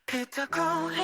비트코인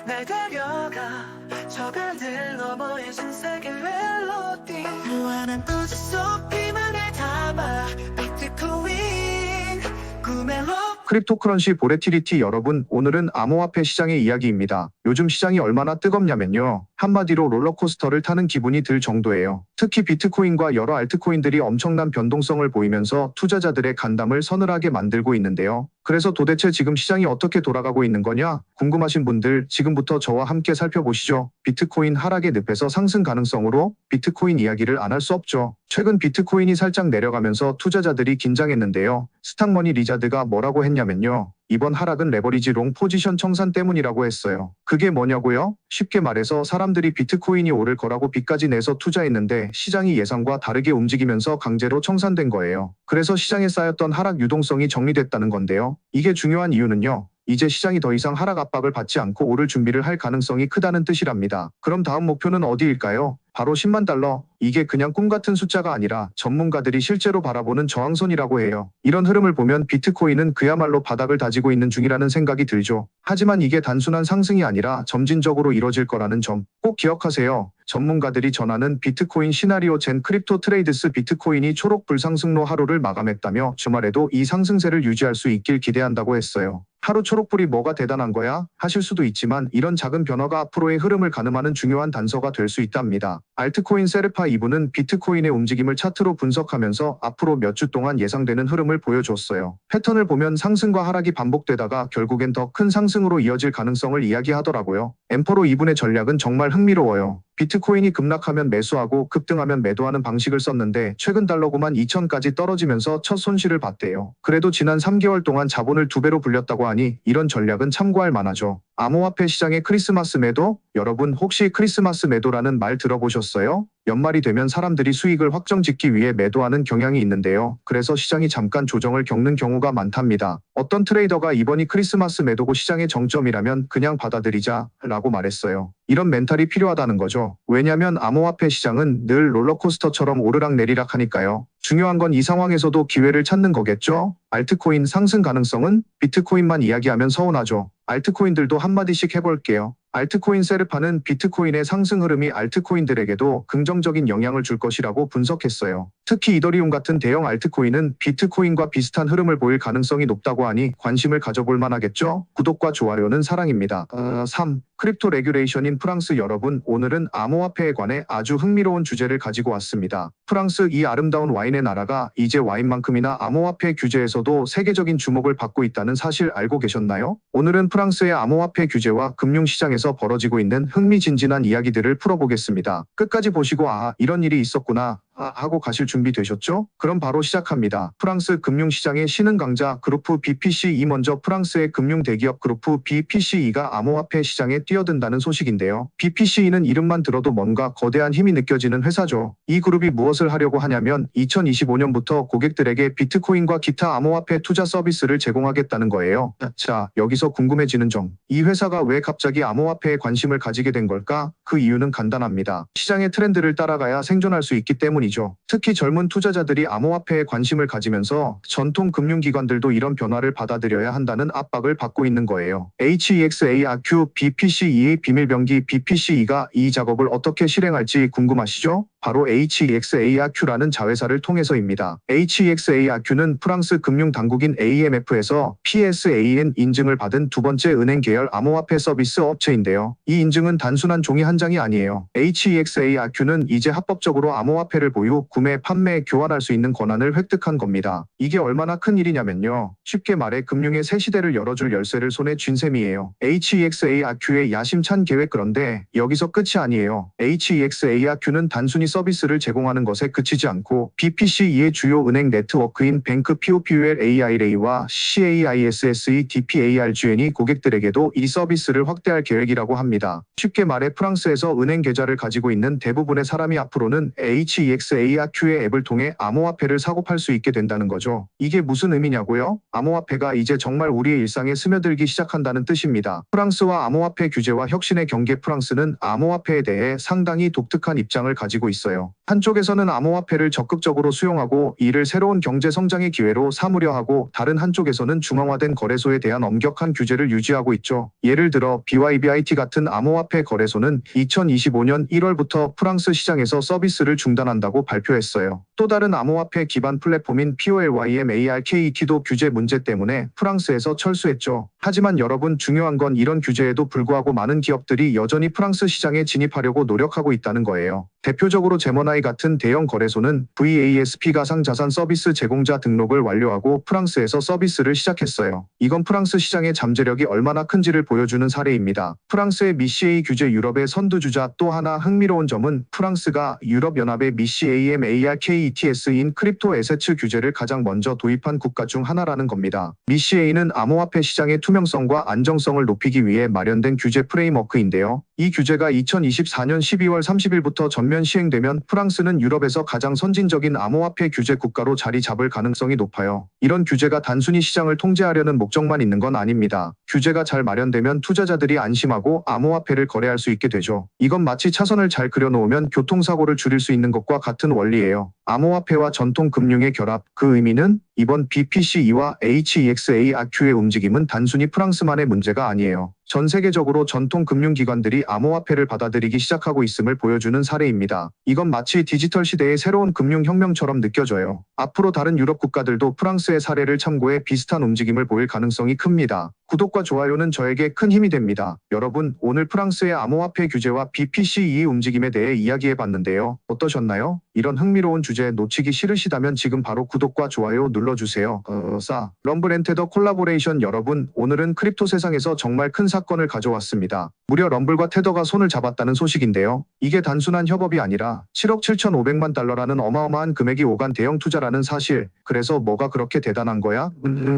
날 데려가 저 별들 너머의 신세계 멜로디 무한한 우주 속 비만을 담아 비트코인 꿈의 로 크립토커런시 보레티리티 여러분, 오늘은 암호화폐 시장의 이야기입니다. 요즘 시장이 얼마나 뜨겁냐면요. 한마디로 롤러코스터를 타는 기분이 들 정도예요. 특히 비트코인과 여러 알트코인들이 엄청난 변동성을 보이면서 투자자들의 간담을 서늘하게 만들고 있는데요. 그래서 도대체 지금 시장이 어떻게 돌아가고 있는 거냐? 궁금하신 분들 지금부터 저와 함께 살펴보시죠. 비트코인 하락의 늪에서 상승 가능성으로 비트코인 이야기를 안 할 수 없죠. 최근 비트코인이 살짝 내려가면서 투자자들이 긴장했는데요. 스탁머니 리자드가 뭐라고 했냐면요. 이번 하락은 레버리지 롱 포지션 청산 때문이라고 했어요. 그게 뭐냐고요? 쉽게 말해서 사람들이 비트코인이 오를 거라고 빚까지 내서 투자했는데 시장이 예상과 다르게 움직이면서 강제로 청산된 거예요. 그래서 시장에 쌓였던 하락 유동성이 정리됐다는 건데요. 이게 중요한 이유는요. 이제 시장이 더 이상 하락 압박을 받지 않고 오를 준비를 할 가능성이 크다는 뜻이랍니다. 그럼 다음 목표는 어디일까요? 바로 10만 달러. 이게 그냥 꿈 같은 숫자가 아니라 전문가들이 실제로 바라보는 저항선이라고 해요. 이런 흐름을 보면 비트코인은 그야말로 바닥을 다지고 있는 중이라는 생각이 들죠. 하지만 이게 단순한 상승이 아니라 점진적으로 이뤄질 거라는 점 꼭 기억하세요. 전문가들이 전하는 비트코인 시나리오 젠 크립토 트레이드스 비트코인이 초록 불상승로 하루를 마감했다며 주말에도 이 상승세를 유지할 수 있길 기대한다고 했어요. 하루 초록불이 뭐가 대단한 거야? 하실 수도 있지만 이런 작은 변화가 앞으로의 흐름을 가늠하는 중요한 단서가 될 수 있답니다. 알트코인 세르파 2부는 비트코인의 움직임을 차트로 분석하면서 앞으로 몇 주 동안 예상되는 흐름을 보여줬어요. 패턴을 보면 상승과 하락이 반복되다가 결국엔 더 큰 상승으로 이어질 가능성을 이야기하더라고요. 엠퍼로 2분의 전략은 정말 흥미로워요. 비트코인이 급락하면 매수하고 급등하면 매도하는 방식을 썼는데 최근 달러 92,000까지 떨어지면서 첫 손실을 봤대요. 그래도 지난 3개월 동안 자본을 2배로 불렸다고 하니 이런 전략은 참고할 만하죠. 암호화폐 시장의 크리스마스 매도? 여러분 혹시 크리스마스 매도라는 말 들어보셨어요? 연말이 되면 사람들이 수익을 확정짓기 위해 매도하는 경향이 있는데요. 그래서 시장이 잠깐 조정을 겪는 경우가 많답니다. 어떤 트레이더가 이번이 크리스마스 매도고 시장의 정점이라면 그냥 받아들이자 라고 말했어요. 이런 멘탈이 필요하다는 거죠. 왜냐면 암호화폐 시장은 늘 롤러코스터처럼 오르락내리락 하니까요. 중요한 건 이 상황에서도 기회를 찾는 거겠죠? 알트코인 상승 가능성은? 비트코인만 이야기하면 서운하죠. 알트코인들도 한마디씩 해볼게요. 알트코인 세르파는 비트코인의 상승 흐름이 알트코인들에게도 긍정적인 영향을 줄 것이라고 분석했어요. 특히 이더리움 같은 대형 알트코인은 비트코인과 비슷한 흐름을 보일 가능성이 높다고 하니 관심을 가져볼 만하겠죠? 구독과 좋아요는 사랑입니다. 3. 크립토 레귤레이션인 프랑스 여러분, 오늘은 암호화폐에 관해 아주 흥미로운 주제를 가지고 왔습니다. 프랑스 이 아름다운 와인의 나라가 이제 와인만큼이나 암호화폐 규제에서도 세계적인 주목을 받고 있다는 사실 알고 계셨나요? 오늘은 프랑스의 암호화폐 규제와 금융시장에서 벌어지고 있는 흥미진진한 이야기들을 풀어보겠습니다. 끝까지 보시고 이런 일이 있었구나 하고 가실 준비 되셨죠? 그럼 바로 시작합니다. 프랑스 금융시장의 신흥 강자 그룹 BPCE. 먼저 프랑스의 금융 대기업 그룹 BPCE가 암호화폐 시장에 뛰어든다는 소식인데요. BPCE는 이름만 들어도 뭔가 거대한 힘이 느껴지는 회사죠. 이 그룹이 무엇을 하려고 하냐면 2025년부터 고객들에게 비트코인과 기타 암호화폐 투자 서비스를 제공하겠다는 거예요. 자, 여기서 궁금해지는 점. 이 회사가 왜 갑자기 암호화폐에 관심을 가지게 된 걸까? 그 이유는 간단합니다. 시장의 트렌드를 따라가야 생존할 수 있기 때문이죠. 특히 젊은 투자자들이 암호화폐에 관심을 가지면서 전통 금융기관들도 이런 변화를 받아들여야 한다는 압박을 받고 있는 거예요. HEXARQ BPCE의 비밀병기 BPCE가 이 작업을 어떻게 실행할지 궁금하시죠? 바로 HEXARQ라는 자회사를 통해서입니다. HEXARQ는 프랑스 금융당국인 AMF에서 PSAN 인증을 받은 두 번째 은행 계열 암호화폐 서비스 업체인데요. 이 인증은 단순한 종이 한 장이 아니에요. HEXARQ는 이제 합법적으로 암호화폐를 보유, 구매, 판매, 교환할 수 있는 권한을 획득한 겁니다. 이게 얼마나 큰 일이냐면요. 쉽게 말해 금융의 새 시대를 열어줄 열쇠를 손에 쥔 셈이에요. HEXARQ의 야심찬 계획. 그런데 여기서 끝이 아니에요. HEXARQ는 단순히 서비스를 제공하는 것에 그치지 않고 BPCE의 주요 은행 네트워크인 뱅크 POPULAIRA와 CAISSE DPARGN이 고객들에게도 이 서비스를 확대할 계획이라고 합니다. 쉽게 말해 프랑스에서 은행 계좌를 가지고 있는 대부분의 사람이 앞으로는 HEXARQ의 앱을 통해 암호화폐를 사고 팔 수 있게 된다는 거죠. 이게 무슨 의미냐고요? 암호화폐가 이제 정말 우리의 일상에 스며들기 시작한다는 뜻입니다. 프랑스와 암호화폐 규제와 혁신의 경계. 프랑스는 암호화폐에 대해 상당히 독특한 입장을 가지고 있습니다. 있어요. 한쪽에서는 암호화폐를 적극적으로 수용하고 이를 새로운 경제 성장의 기회로 삼으려 하고, 다른 한쪽에서는 중앙화된 거래소에 대한 엄격한 규제를 유지하고 있죠. 예를 들어 BYBIT 같은 암호화폐 거래소는 2025년 1월부터 프랑스 시장에서 서비스를 중단한다고 발표했어요. 또 다른 암호화폐 기반 플랫폼인 POLYMARKET도 규제 문제 때문에 프랑스에서 철수했죠. 하지만 여러분, 중요한 건 이런 규제에도 불구하고 많은 기업들이 여전히 프랑스 시장에 진입하려고 노력하고 있다는 거예요. 대표적으로 제머나이 같은 대형 거래소는 VASP 가상자산 서비스 제공자 등록을 완료하고 프랑스에서 서비스를 시작했어요. 이건 프랑스 시장의 잠재력이 얼마나 큰지를 보여주는 사례입니다. 프랑스의 MiCA 규제 유럽의 선두주자. 또 하나 흥미로운 점은 프랑스가 유럽연합의 MiCAMARKETS인 크립토 에세츠 규제를 가장 먼저 도입한 국가 중 하나라는 겁니다. MiCA는 암호화폐 시장의 투명성과 안정성을 높이기 위해 마련된 규제 프레임워크인데요. 이 규제가 2024년 12월 30일부터 전면 시행되면 프랑스는 유럽에서 가장 선진적인 암호화폐 규제 국가로 자리 잡을 가능성이 높아요. 이런 규제가 단순히 시장을 통제하려는 목적만 있는 건 아닙니다. 규제가 잘 마련되면 투자자들이 안심하고 암호화폐를 거래할 수 있게 되죠. 이건 마치 차선을 잘 그려놓으면 교통사고를 줄일 수 있는 것과 같은 원리예요. 암호화폐와 전통 금융의 결합, 그 의미는 이번 BPC2와 HEXARQ의 움직임은 단순히 프랑스만의 문제가 아니에요. 전 세계적으로 전통 금융기관들이 암호화폐를 받아들이기 시작하고 있음을 보여주는 사례입니다. 이건 마치 디지털 시대의 새로운 금융혁명처럼 느껴져요. 앞으로 다른 유럽 국가들도 프랑스의 사례를 참고해 비슷한 움직임을 보일 가능성이 큽니다. 구독과 좋아요는 저에게 큰 힘이 됩니다. 여러분, 오늘 프랑스의 암호화폐 규제와 BPC2의 움직임에 대해 이야기해봤는데요. 어떠셨나요? 이런 흥미로운 주제 놓치기 싫으시다면 지금 바로 구독과 좋아요 눌러주세요. 럼블 앤 테더 콜라보레이션. 여러분, 오늘은 크립토 세상에서 정말 큰 사건을 가져왔습니다. 무려 럼블과 테더가 손을 잡았다는 소식인데요. 이게 단순한 협업이 아니라 7억 7,500만 달러라는 어마어마한 금액이 오간 대형 투자라는 사실. 그래서 뭐가 그렇게 대단한 거야?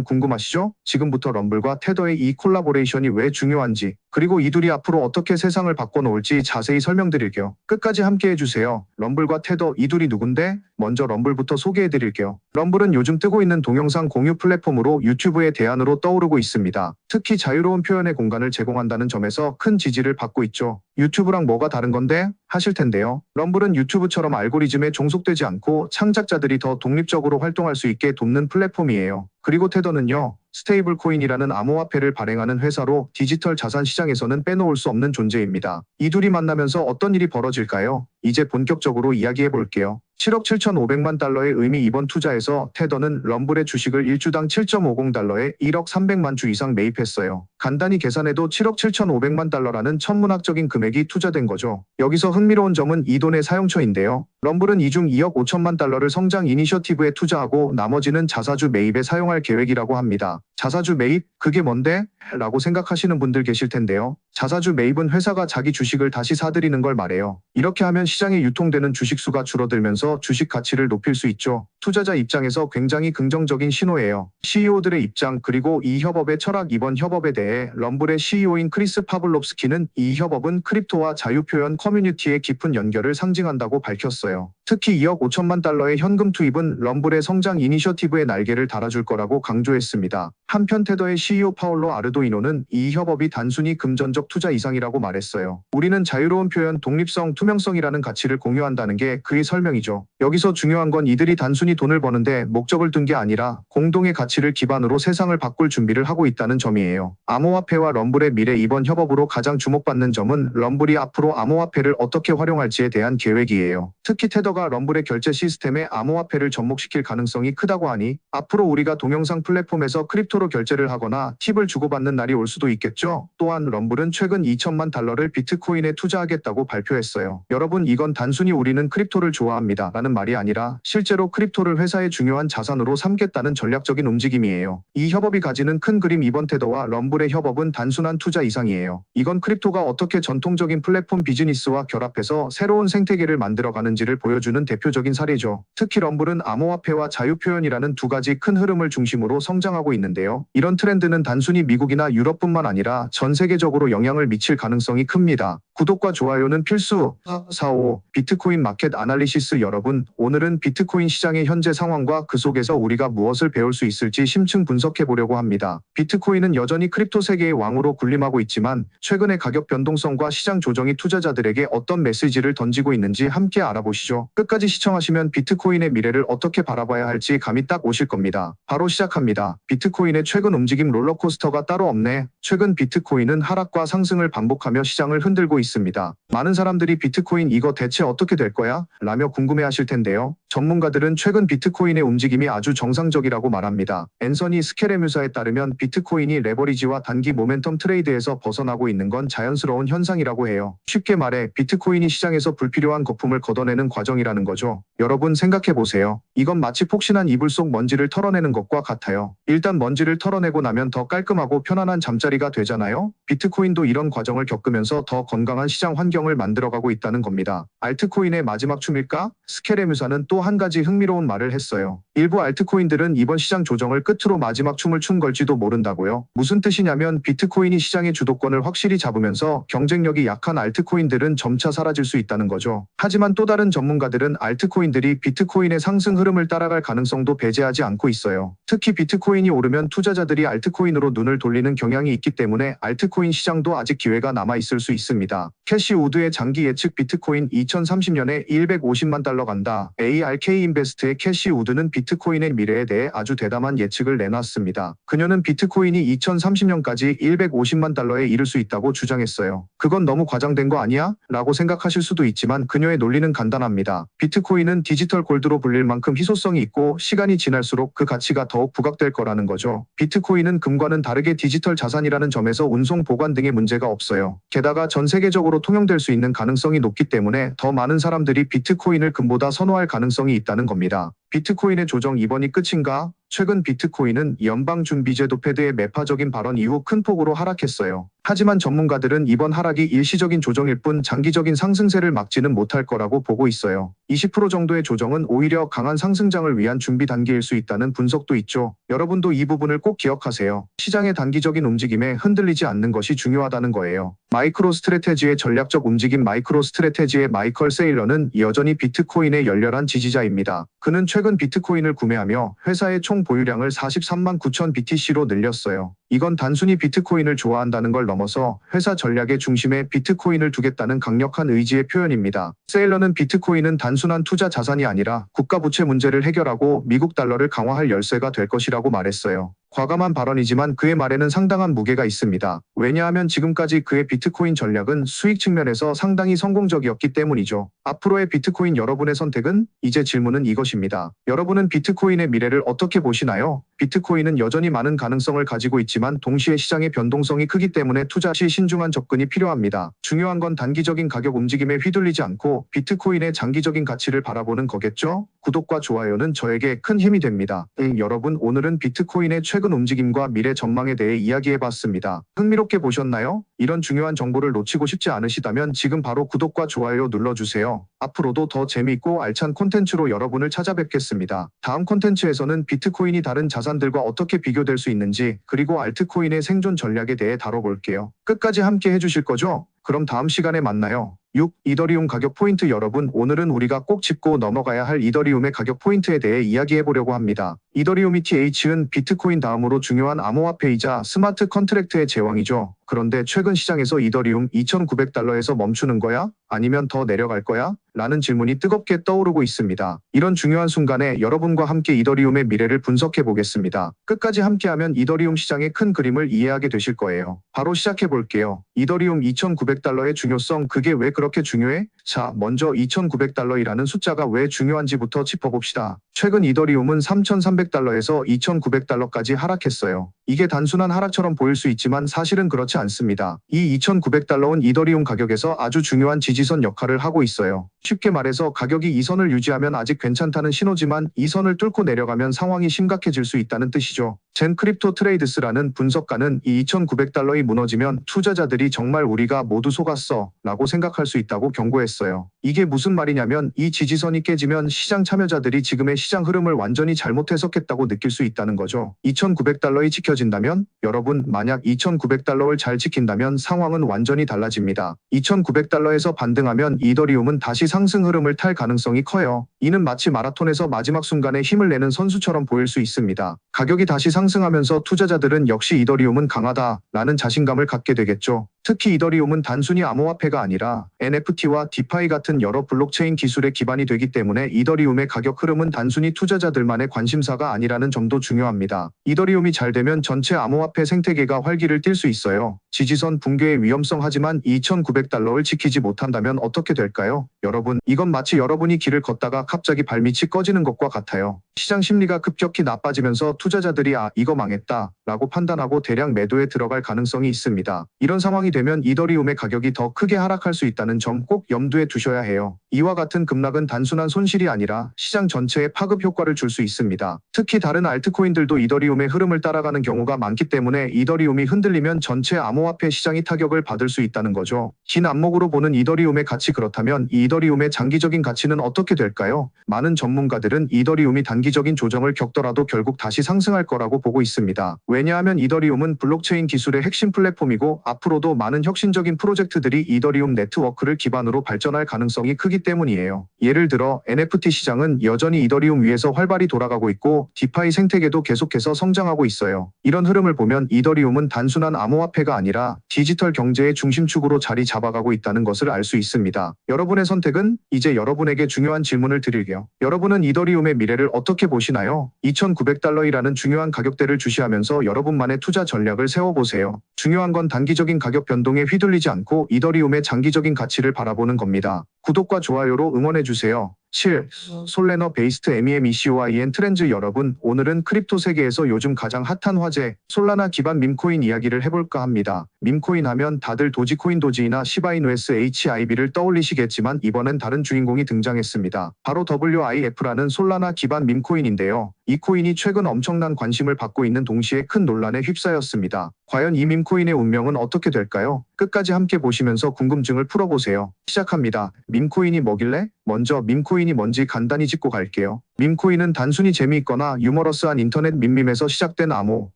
궁금하시죠? 지금부터 럼블과 테더의 이 콜라보레이션이 왜 중요한지, 그리고 이둘이 앞으로 어떻게 세상을 바꿔놓을지 자세히 설명드릴게요. 끝까지 함께해주세요. 럼블과 테더, 이둘이 누군데? 먼저 럼블부터 소개해드릴게요. 럼블은 요즘 뜨고 있는 동영상 공유 플랫폼으로 유튜브의 대안으로 떠오르고 있습니다. 특히 자유로운 표현의 공간을 제공한다는 점에서 큰 지지를 받고 있죠. 유튜브랑 뭐가 다른 건데? 하실 텐데요. 럼블은 유튜브처럼 알고리즘에 종속되지 않고 창작자들이 더 독립적으로 활동할 수 있게 돕는 플랫폼이에요. 그리고 테더는요, 스테이블 코인이라는 암호화폐를 발행하는 회사로 디지털 자산 시장에서는 빼놓을 수 없는 존재입니다. 이 둘이 만나면서 어떤 일이 벌어질까요? 이제 본격적으로 이야기해 볼게요. 7억 7,500만 달러의 의미. 이번 투자에서 테더는 럼블의 주식을 1주당 7.50달러에 1억 300만 주 이상 매입했어요. 간단히 계산해도 7억 7,500만 달러라는 천문학적인 금액이 투자된 거죠. 여기서 흥미로운 점은 이 돈의 사용처인데요. 럼블은 이 중 2억 5천만 달러를 성장 이니셔티브에 투자하고 나머지는 자사주 매입에 사용할 계획이라고 합니다. 자사주 매입? 그게 뭔데? 라고 생각하시는 분들 계실 텐데요. 자사주 매입은 회사가 자기 주식을 다시 사들이는 걸 말해요. 이렇게 하면 시장에 유통되는 주식 수가 줄어들면서 주식 가치를 높일 수 있죠. 투자자 입장에서 굉장히 긍정적인 신호예요. CEO들의 입장, 그리고 이 협업의 철학. 이번 협업에 대해 럼블의 CEO인 크리스 파블롭스키는 이 협업은 크립토와 자유표현 커뮤니티의 깊은 연결을 상징한다고 밝혔어요. 특히 2억 5천만 달러의 현금 투입은 럼블의 성장 이니셔티브의 날개를 달아줄 거라고 강조했습니다. 한편 테더의 CEO 파올로 아르도이노는 이 협업이 단순히 금전적 투자 이상이라고 말했어요. 우리는 자유로운 표현, 독립성, 투명성이라는 가치를 공유한다는 게 그의 설명이죠. 여기서 중요한 건 이들이 단순히 돈을 버는데 목적을 둔 게 아니라 공동의 가치를 기반으로 세상을 바꿀 준비를 하고 있다는 점이에요. 암호화폐와 럼블의 미래. 이번 협업으로 가장 주목받는 점은 럼블이 앞으로 암호화폐를 어떻게 활용할지에 대한 계획이에요. 특히 테더가 럼블의 결제 시스템에 암호화폐를 접목시킬 가능성이 크다고 하니 앞으로 우리가 동영상 플랫폼에서 크립토로 결제를 하거나 팁을 주고받는 날이 올 수도 있겠죠. 또한 럼블은 최근 2천만 달러를 비트코인에 투자하겠다고 발표했어요. 여러분, 이건 단순히 우리는 크립토를 좋아합니다 라는 말이 아니라 실제로 크립토를 회사의 중요한 자산으로 삼겠다는 전략적인 움직임이에요. 이 협업이 가지는 큰 그림. 이번 테더와 럼블의 협업은 단순한 투자 이상이에요. 이건 크립토가 어떻게 전통적인 플랫폼 비즈니스와 결합해서 새로운 생태계를 만들어가는지를 보여주는 대표적인 사례죠. 특히 럼블은 암호화폐와 자유표현이라는 두 가지 큰 흐름을 중심으로 성장하고 있는데요. 이런 트렌드는 단순히 미국이나 유럽뿐만 아니라 전 세계적으로 영향을 미칠 가능성이 큽니다. 구독과 좋아요는 필수. 4.5 비트코인 마켓 아날리시스. 여러분, 오늘은 비트코인 시장의 현재 상황과 그 속에서 우리가 무엇을 배울 수 있을지 심층 분석해 보려고 합니다. 비트코인은 여전히 크립토 세계의 왕으로 군림하고 있지만 최근의 가격 변동성과 시장 조정이 투자자들에게 어떤 메시지를 던지고 있는지 함께 알아보시죠. 끝까지 시청하시면 비트코인의 미래를 어떻게 바라봐야 할지 감이 딱 오실 겁니다. 바로 시작합니다. 비트코인의 최근 움직임. 롤러코스터가 따로 없네. 최근 비트코인은 하락과 상승을 반복하며 시장을 흔들고 있습니다. 많은 사람들이 비트코인 이거 대체 어떻게 될 거야? 라며 궁금해하실 텐데요. 전문가들은 최근 비트코인의 움직임이 아주 정상적이라고 말합니다. 앤서니 스케레뮤사에 따르면 비트코인이 레버리지와 단기 모멘텀 트레이드에서 벗어나고 있는 건 자연스러운 현상이라고 해요. 쉽게 말해 비트코인이 시장에서 불필요한 거품을 걷어내는 과정이라는 거죠. 여러분 생각해 보세요. 이건 마치 폭신한 이불 속 먼지를 털어내는 것과 같아요. 일단 먼지를 털어내고 나면 더 깔끔하고 편안한 잠자리가 되잖아요. 비트코인도 이런 과정을 겪으면서 더 건강한 시장 환경을 만들어가고 있다는 겁니다. 알트코인의 마지막 춤일까? 스케레뮤사는 또 한 가지 흥미로운 말을 했어요. 일부 알트코인들은 이번 시장 조정을 끝으로 마지막 춤을 춘 걸지도 모른다고요. 무슨 뜻이냐면 비트코인이 시장의 주도권을 확실히 잡으면서 경쟁력이 약한 알트코인들은 점차 사라질 수 있다는 거죠. 하지만 또 다른 전문가들은 알트코인들이 비트코인의 상승 흐름을 따라갈 가능성도 배제하지 않고 있어요. 특히 비트코인이 오르면 투자자들이 알트코인으로 눈을 돌리는 경향이 있기 때문에 알트코인 시장도 아직 기회가 남아있을 수 있습니다. 캐시 우드의 장기 예측. 비트코인 2030년에 150만 달러 간다. ARK 인베스트의 캐시 우드는 비트코인의 미래에 대해 아주 대담한 예측을 내놨습니다. 그녀는 비트코인이 2030년까지 150만 달러에 이를 수 있다고 주장했어요. 그건 너무 과장된 거 아니야? 라고 생각하실 수도 있지만 그녀의 논리는 간단합니다. 비트코인은 디지털 골드로 불릴 만큼 희소성이 있고 시간이 지날수록 그 가치가 더욱 부각될 거라는 거죠. 비트코인은 금과는 다르게 디지털 자산이라는 점에서 운송, 보관 등의 문제가 없어요. 게다가 전 세계적으로 통용될 수 있는 가능성이 높기 때문에 더 많은 사람들이 비트코인을 금보다 선호할 가능성이 있다는 겁니다. 비트코인의 조정 이번이 끝인가? 최근 비트코인은 연방준비제도 패드의 매파적인 발언 이후 큰 폭으로 하락했어요. 하지만 전문가들은 이번 하락이 일시적인 조정일 뿐 장기적인 상승세를 막지는 못할 거라고 보고 있어요. 20% 정도의 조정은 오히려 강한 상승장을 위한 준비 단계일 수 있다는 분석도 있죠. 여러분도 이 부분을 꼭 기억하세요. 시장의 단기적인 움직임에 흔들리지 않는 것이 중요하다는 거예요. 마이크로 스트래테지의 전략적 움직임. 마이크로 스트래테지의 마이컬 세일러는 여전히 비트코인의 열렬한 지지자입니다. 그는 최근 비트코인을 구매하며 회사의 총 보유량을 43만 9천 BTC로 늘렸어요. 이건 단순히 비트코인을 좋아한다는 걸 넘어서 회사 전략의 중심에 비트코인을 두겠다는 강력한 의지의 표현입니다. 세일러는 비트코인은 단순한 투자 자산이 아니라 국가 부채 문제를 해결하고 미국 달러를 강화할 열쇠가 될 것이라고 말했어요. 과감한 발언이지만 그의 말에는 상당한 무게가 있습니다. 왜냐하면 지금까지 그의 비트코인 전략은 수익 측면에서 상당히 성공적이었기 때문이죠. 앞으로의 비트코인 여러분의 선택은? 이제 질문은 이것입니다. 여러분은 비트코인의 미래를 어떻게 보시나요? 비트코인은 여전히 많은 가능성을 가지고 있지만 동시에 시장의 변동성이 크기 때문에 투자 시 신중한 접근이 필요합니다. 중요한 건 단기적인 가격 움직임에 휘둘리지 않고 비트코인의 장기적인 가치를 바라보는 거겠죠? 구독과 좋아요는 저에게 큰 힘이 됩니다. 여러분, 오늘은 비트코인의 최근 움직임과 미래 전망에 대해 이야기해봤습니다. 흥미롭게 보셨나요? 이런 중요한 정보를 놓치고 싶지 않으시다면 지금 바로 구독과 좋아요 눌러주세요. 앞으로도 더 재미있고 알찬 콘텐츠로 여러분을 찾아뵙겠습니다. 다음 콘텐츠에서는 비트코인이 다른 자산들과 어떻게 비교될 수 있는지, 그리고 알트코인의 생존 전략에 대해 다뤄볼게요. 끝까지 함께 해주실 거죠? 그럼 다음 시간에 만나요. 6. 이더리움 가격 포인트. 여러분, 오늘은 우리가 꼭 짚고 넘어가야 할 이더리움의 가격 포인트에 대해 이야기해보려고 합니다. 이더리움 ETH는 비트코인 다음으로 중요한 암호화폐이자 스마트 컨트랙트의 제왕이죠. 그런데 최근 시장에서 이더리움 2,900달러에서 멈추는 거야? 아니면 더 내려갈 거야? 라는 질문이 뜨겁게 떠오르고 있습니다. 이런 중요한 순간에 여러분과 함께 이더리움의 미래를 분석해 보겠습니다. 끝까지 함께하면 이더리움 시장의 큰 그림을 이해하게 되실 거예요. 바로 시작해 볼게요. 이더리움 2,900달러의 중요성. 그게 왜 그렇게 중요해? 자, 먼저 2,900달러이라는 숫자가 왜 중요한지부터 짚어봅시다. 최근 이더리움은 3,300달러에서 2,900달러까지 하락했어요. 이게 단순한 하락처럼 보일 수 있지만 사실은 그렇지 않습니다. 이 2,900달러는 이더리움 가격에서 아주 중요한 지지선 역할을 하고 있어요. 쉽게 말해서 가격이 이 선을 유지하면 아직 괜찮다는 신호지만 이 선을 뚫고 내려가면 상황이 심각해질 수 있다는 뜻이죠. 젠 크립토 트레이드스라는 분석가는 이 2,900달러이 무너지면 투자자들이 정말 우리가 모두 속았어 라고 생각할 수 있다고 경고했습니다. 했어요. 이게 무슨 말이냐면 이 지지선이 깨지면 시장 참여자들이 지금의 시장 흐름을 완전히 잘못 해석했다고 느낄 수 있다는 거죠. 2,900달러이 지켜진다면 여러분 만약 2,900달러를 잘 지킨다면 상황은 완전히 달라집니다. 2,900달러에서 반등하면 이더리움은 다시 상승 흐름을 탈 가능성이 커요. 이는 마치 마라톤에서 마지막 순간에 힘을 내는 선수처럼 보일 수 있습니다. 가격이 다시 상승하면서 투자자들은 역시 이더리움은 강하다라는 자신감을 갖게 되겠죠. 특히 이더리움은 단순히 암호화폐가 아니라 NFT와 디파이 같은 여러 블록체인 기술의 기반이 되기 때문에 이더리움의 가격 흐름은 단순히 투자자들만의 관심사가 아니라는 점도 중요합니다. 이더리움이 잘 되면 전체 암호화폐 생태계가 활기를 띨 수 있어요. 지지선 붕괴의 위험성 하지만 2,900달러를 지키지 못한다면 어떻게 될까요? 여러분, 이건 마치 여러분이 길을 걷다가 갑자기 발밑이 꺼지는 것과 같아요. 시장 심리가 급격히 나빠지면서 투자자들이 이거 망했다 라고 판단하고 대량 매도에 들어갈 가능성이 있습니다. 이런 상황이 되면 이더리움의 가격이 더 크게 하락할 수 있다는 점 꼭 염두에 두셔야 해요. 이와 같은 급락은 단순한 손실이 아니라 시장 전체에 파급 효과를 줄 수 있습니다. 특히 다른 알트코인들도 이더리움의 흐름을 따라가는 경우가 많기 때문에 이더리움이 흔들리면 전체 암호화폐 시장이 타격을 받을 수 있다는 거죠. 긴 안목으로 보는 이더리움의 가치 그렇다면 이 이더리움의 장기적인 가치는 어떻게 될까요? 많은 전문가들은 이더리움이 단기적인 조정을 겪더라도 결국 다시 상승할 거라고 보고 있습니다. 왜냐하면 이더리움은 블록체인 기술의 핵심 플랫폼이고 앞으로도 많은 혁신적인 프로젝트들이 이더리움 네트워크를 기반으로 발전할 가능성이 크기 때문이에요. 예를 들어 NFT 시장은 여전히 이더리움 위에서 활발히 돌아가고 있고 디파이 생태계도 계속해서 성장하고 있어요. 이런 흐름을 보면 이더리움은 단순한 암호화폐가 아니라 디지털 경제의 중심축으로 자리 잡아가고 있다는 것을 알 수 있습니다. 여러분의 선택은 이제 여러분에게 중요한 질문을 드릴게요. 여러분은 이더리움의 미래를 어떻게 보시나요? 2,900달러이라는 중요한 가격대를 주시하면서 여러분만의 투자 전략을 세워보세요. 중요한 건 단기적인 가격 변동에 휘둘리지 않고 이더리움의 장기적인 가치를 바라보는 겁니다. 구독과 좋아요로 응원해주세요. 7. 솔레너 베이스트 MEMECOIN 트렌즈 여러분, 오늘은 크립토 세계에서 요즘 가장 핫한 화제 솔라나 기반 밈코인 이야기를 해볼까 합니다. 밈코인 하면 다들 도지코인 도지이나 시바이누 SHIB를 떠올리시겠지만 이번엔 다른 주인공이 등장했습니다. 바로 WIF라는 솔라나 기반 밈코인인데요. 이 코인이 최근 엄청난 관심을 받고 있는 동시에 큰 논란에 휩싸였습니다. 과연 이 밈코인의 운명은 어떻게 될까요? 끝까지 함께 보시면서 궁금증을 풀어보세요. 시작합니다. 밈코인이 뭐길래? 먼저 밈코인이 뭔지 간단히 짚고 갈게요. 밈코인은 단순히 재미있거나 유머러스한 인터넷 밈에서 시작된 암호,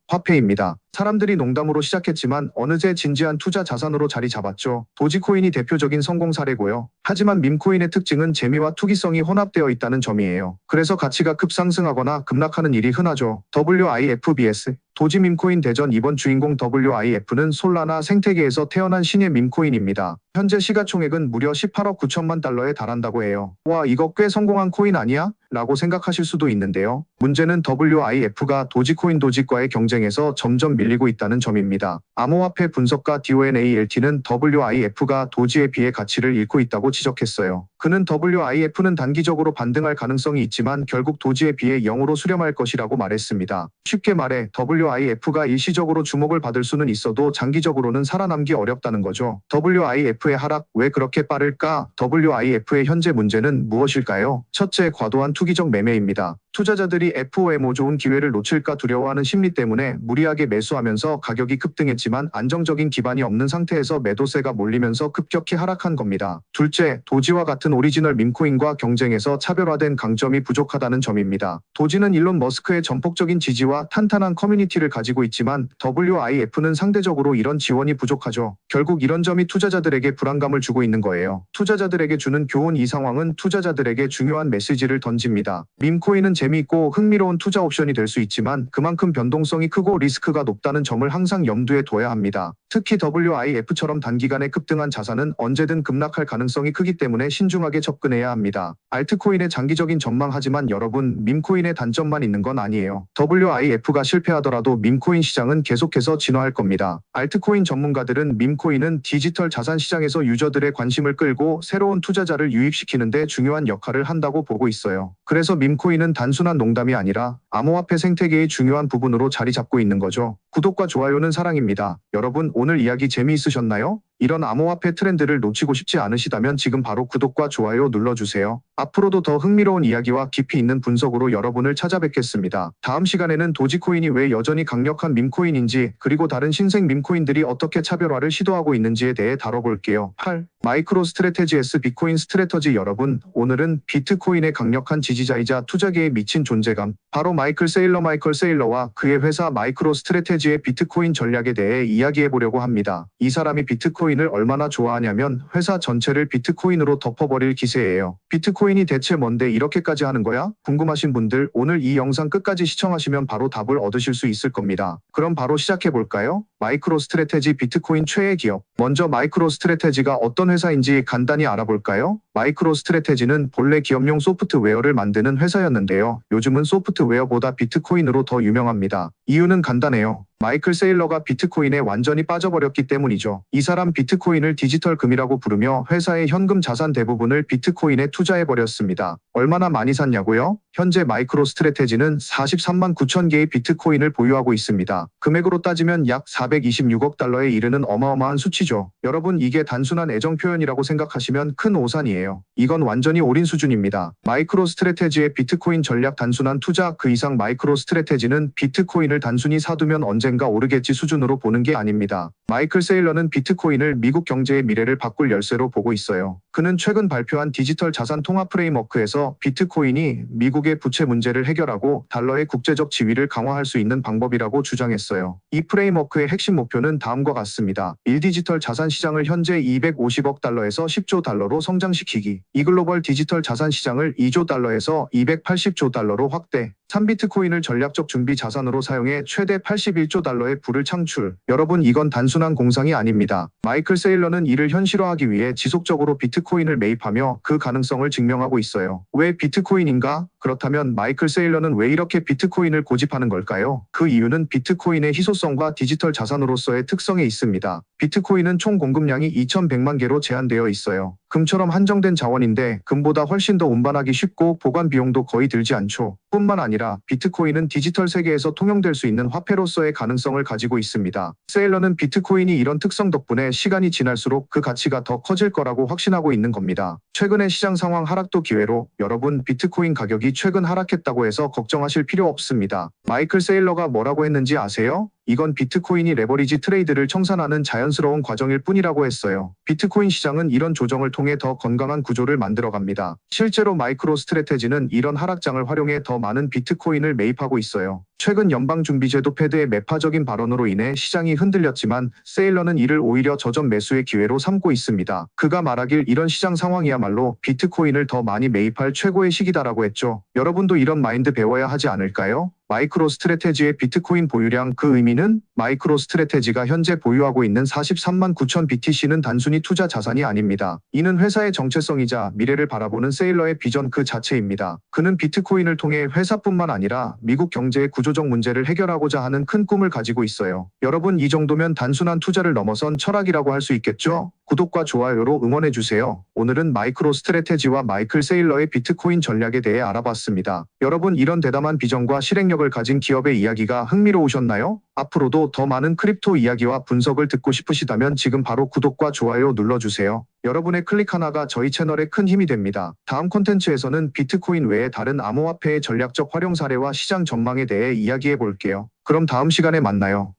화폐입니다. 사람들이 농담으로 시작했지만 어느새 진지한 투자 자산으로 자리 잡았죠. 도지코인이 대표적인 성공 사례고요. 하지만 밈코인의 특징은 재미와 투기성이 혼합되어 있다는 점이에요. 그래서 가치가 급상승하거나 급락하는 일이 흔하죠. WIFBS 도지 밈코인 대전 이번 주인공 WIF는 솔라나 생태계에서 태어난 신의 밈코인입니다. 현재 시가총액은 무려 18억 9천만 달러에 달한다고 해요. 와, 이거 꽤 성공한 코인 아니야? 라고 생각하실 수도 있는데요. 문제는 WIF가 도지코인 도지과의 경쟁에서 점점 밀리고 있다는 점입니다. 암호화폐 분석가 DONALT는 WIF가 도지에 비해 가치를 잃고 있다고 지적했어요. 그는 WIF는 단기적으로 반등할 가능성이 있지만 결국 도지에 비해 0으로 수렴할 것이라고 말했습니다. 쉽게 말해 WIF가 일시적으로 주목을 받을 수는 있어도 장기적으로는 살아남기 어렵다는 거죠. WIF의 하락 왜 그렇게 빠를까? WIF의 현재 문제는 무엇일까요? 첫째, 과도한 투기적 매매입니다. 투자자들이 FOMO 좋은 기회를 놓칠까 두려워하는 심리 때문에 무리하게 매수하면서 가격이 급등했지만 안정적인 기반이 없는 상태에서 매도세가 몰리면서 급격히 하락한 겁니다. 둘째, 도지와 같은 오리지널 밈코인과 경쟁에서 차별화된 강점이 부족하다는 점입니다. 도지는 일론 머스크의 전폭적인 지지와 탄탄한 커뮤니티를 가지고 있지만 WIF는 상대적으로 이런 지원이 부족하죠. 결국 이런 점이 투자자들에게 불안감을 주고 있는 거예요. 투자자들에게 주는 교훈 이 상황은 투자자들에게 중요한 메시지를 던집니다. 밈코인은 재미있고 흥미로운 투자 옵션이 될 수 있지만 그만큼 변동성이 크고 리스크가 높다는 점을 항상 염두에 둬야 합니다. 특히 WIF처럼 단기간에 급등한 자산은 언제든 급락할 가능성이 크기 때문에 신중하게 접근해야 합니다. 알트코인의 장기적인 전망하지만 여러분, 밈코인의 단점만 있는 건 아니에요. WIF가 실패하더라도 밈코인 시장은 계속해서 진화할 겁니다. 알트코인 전문가들은 밈코인은 디지털 자산 시장에서 유저들의 관심을 끌고 새로운 투자자를 유입시키는 데 중요한 역할을 한다고 보고 있어요. 그래서 밈코인은 단순한 농담이 아니라 암호화폐 생태계의 중요한 부분으로 자리 잡고 있는 거죠. 구독과 좋아요는 사랑입니다. 여러분, 오늘 이야기 재미있으셨나요? 이런 암호화폐 트렌드를 놓치고 싶지 않으시다면 지금 바로 구독과 좋아요 눌러주세요. 앞으로도 더 흥미로운 이야기와 깊이 있는 분석으로 여러분을 찾아뵙겠습니다. 다음 시간에는 도지코인이 왜 여전히 강력한 밈코인인지, 그리고 다른 신생 밈코인들이 어떻게 차별화를 시도하고 있는지에 대해 다뤄볼게요. 8. 마이크로 스트래테지에스 비트코인 스트래터지. 여러분, 오늘은 비트코인의 강력한 지지자이자 투자계에 미친 존재감, 바로 마이클 세일러와 그의 회사 마이크로 스트래테지의 비트코인 전략에 대해 이야기해 보려고 합니다. 이 사람이 비트코인을 얼마나 좋아하냐면 회사 전체를 비트코인으로 덮어버릴 기세예요. 비트코인이 대체 뭔데 이렇게까지 하는 거야? 궁금하신 분들, 오늘 이 영상 끝까지 시청하시면 바로 답을 얻으실 수 있을 겁니다. 그럼 바로 시작해 볼까요? 마이크로 스트래테지 비트코인 최애 기업. 먼저 마이크로 스트래테지가 어떤 회사인지 간단히 알아볼까요? 마이크로 스트래테지는 본래 기업용 소프트웨어를 만드는 회사였는데요. 요즘은 소프트웨어보다 비트코인으로 더 유명합니다. 이유는 간단해요. 마이클 세일러가 비트코인에 완전히 빠져버렸기 때문이죠. 이 사람 비트코인을 디지털 금이라고 부르며 회사의 현금 자산 대부분을 비트코인에 투자해버렸습니다. 얼마나 많이 샀냐고요? 현재 마이크로 스트래테지는 43만 9천 개의 비트코인을 보유하고 있습니다. 금액으로 따지면 약 426억 달러에 이르는 어마어마한 수치죠. 여러분, 이게 단순한 애정 표현이라고 생각하시면 큰 오산이에요. 이건 완전히 올인 수준입니다. 마이크로 스트래테지의 비트코인 전략 단순한 투자, 그 이상 마이크로 스트래테지는 비트코인을 단순히 사두면 언젠가 오르겠지 수준으로 보는 게 아닙니다. 마이클 세일러는 비트코인을 미국 경제의 미래를 바꿀 열쇠로 보고 있어요. 그는 최근 발표한 디지털 자산 통합 프레임워크에서 비트코인이 미국의 부채 문제를 해결하고 달러의 국제적 지위를 강화할 수 있는 방법이라고 주장했어요. 이 프레임워크의 핵심 목표는 다음과 같습니다. 1. 디지털 자산 시장을 현재 250억 달러에서 10조 달러로 성장시키기. 2. 글로벌 디지털 자산 시장을 2조 달러에서 280조 달러로 확대. 3. 비트코인을 전략적 준비 자산으로 사용해 최대 81조 달러의 부를 창출. 여러분, 이건 단순한 공상이 아닙니다. 마이클 세일러는 이를 현실화하기 위해 지속적으로 비트코인을 매입하며 그 가능성을 증명하고 있어요. 왜 비트코인인가? 그렇다면 마이클 세일러는 왜 이렇게 비트코인을 고집하는 걸까요? 그 이유는 비트코인의 희소성과 디지털 자산으로서의 특성에 있습니다. 비트코인은 총 공급량이 2,100만 개로 제한되어 있어요. 금처럼 한정된 자원인데 금보다 훨씬 더 운반하기 쉽고 보관 비용도 거의 들지 않죠. 뿐만 아니라 비트코인은 디지털 세계에서 통용될 수 있는 화폐로서의 가능성을 가지고 있습니다. 세일러는 비트코인이 이런 특성 덕분에 시간이 지날수록 그 가치가 더 커질 거라고 확신하고 있는 겁니다. 최근의 시장 상황 하락도 기회로, 여러분, 비트코인 가격이 최근 하락했다고 해서 걱정하실 필요 없습니다. 마이클 세일러가 뭐라고 했는지 아세요? 이건 비트코인이 레버리지 트레이드를 청산하는 자연스러운 과정일 뿐이라고 했어요. 비트코인 시장은 이런 조정을 통해 더 건강한 구조를 만들어갑니다. 실제로 마이크로 스트래테지는 이런 하락장을 활용해 더 많은 비트코인을 매입하고 있어요. 최근 연방준비제도 패드의 매파적인 발언으로 인해 시장이 흔들렸지만 세일러는 이를 오히려 저점 매수의 기회로 삼고 있습니다. 그가 말하길 이런 시장 상황이야말로 비트코인을 더 많이 매입할 최고의 시기다라고 했죠. 여러분도 이런 마인드 배워야 하지 않을까요? 마이크로 스트래테지의 비트코인 보유량, 그 의미는 마이크로 스트래테지가 현재 보유하고 있는 43만 9천 BTC는 단순히 투자 자산이 아닙니다. 이는 회사의 정체성이자 미래를 바라보는 세일러의 비전 그 자체입니다. 그는 비트코인을 통해 회사뿐만 아니라 미국 경제의 구조적 문제를 해결하고자 하는 큰 꿈을 가지고 있어요. 여러분, 이 정도면 단순한 투자를 넘어선 철학이라고 할 수 있겠죠? 구독과 좋아요로 응원해주세요. 오늘은 마이크로 스트래테지와 마이클 세일러의 비트코인 전략에 대해 알아봤습니다. 여러분, 이런 대담한 비전과 실행력을 가진 기업의 이야기가 흥미로우셨나요? 앞으로도 더 많은 크립토 이야기와 분석을 듣고 싶으시다면 지금 바로 구독과 좋아요 눌러주세요. 여러분의 클릭 하나가 저희 채널에 큰 힘이 됩니다. 다음 콘텐츠에서는 비트코인 외에 다른 암호화폐의 전략적 활용 사례와 시장 전망에 대해 이야기해 볼게요. 그럼 다음 시간에 만나요.